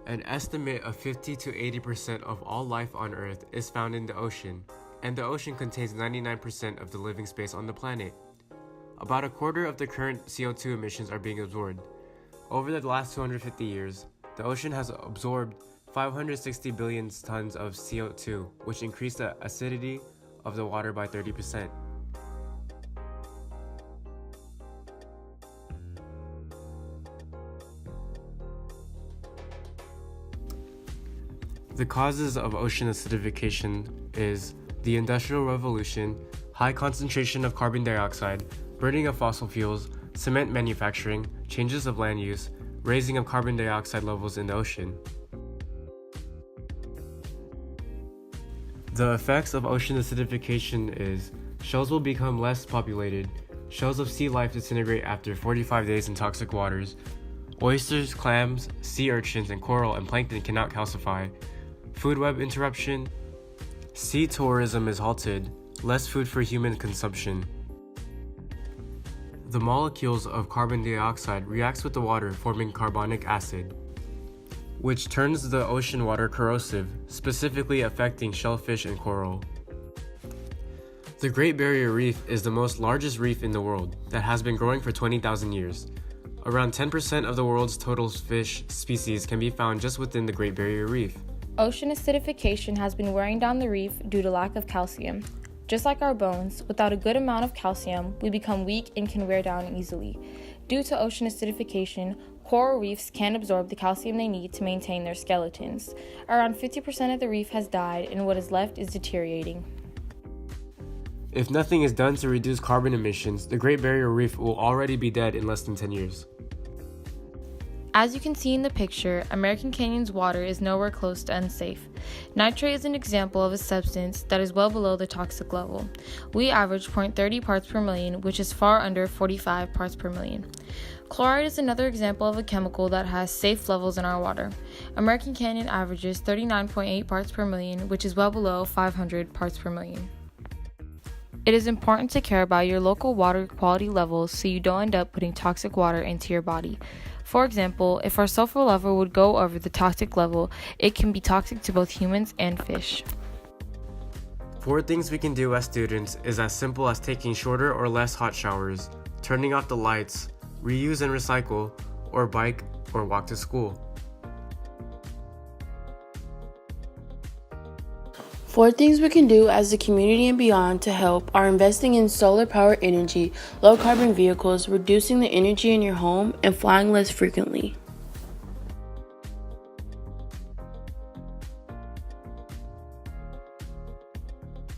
An estimate of 50 to 80% of all life on Earth is found in the ocean, and the ocean contains 99% of the living space on the planet. About a quarter of the current CO2 emissions are being absorbed. Over the last 250 years, the ocean has absorbed 560 billion tons of CO2, which increased the acidity of the water by 30%. The causes of ocean acidification is the Industrial Revolution, high concentration of carbon dioxide, burning of fossil fuels, cement manufacturing, changes of land use, raising of carbon dioxide levels in the ocean. The effects of ocean acidification is shells will become less populated, shells of sea life disintegrate after 45 days in toxic waters, oysters, clams, sea urchins, and coral and plankton cannot calcify, food web interruption, sea tourism is halted, less food for human consumption. The molecules of carbon dioxide reacts with the water, forming carbonic acid, which turns the ocean water corrosive, specifically affecting shellfish and coral. The Great Barrier Reef is the most largest reef in the world that has been growing for 20,000 years. Around 10% of the world's total fish species can be found just within the Great Barrier Reef. Ocean acidification has been wearing down the reef due to lack of calcium. Just like our bones, without a good amount of calcium, we become weak and can wear down easily. Due to ocean acidification, coral reefs can't absorb the calcium they need to maintain their skeletons. Around 50% of the reef has died, and what is left is deteriorating. If nothing is done to reduce carbon emissions, the Great Barrier Reef will already be dead in less than 10 years. As you can see in the picture, American Canyon's water is nowhere close to unsafe. Nitrate is an example of a substance that is well below the toxic level. We average 0.30 parts per million, which is far under 45 parts per million. Chloride is another example of a chemical that has safe levels in our water. American Canyon averages 39.8 parts per million, which is well below 500 parts per million. It is important to care about your local water quality levels so you don't end up putting toxic water into your body. For example, if our sulfur level would go over the toxic level, it can be toxic to both humans and fish. 4 things we can do as students is as simple as taking shorter or less hot showers, turning off the lights, reuse and recycle, or bike or walk to school. 4 things we can do as a community and beyond to help are investing in solar power energy, low carbon vehicles, reducing the energy in your home, and flying less frequently.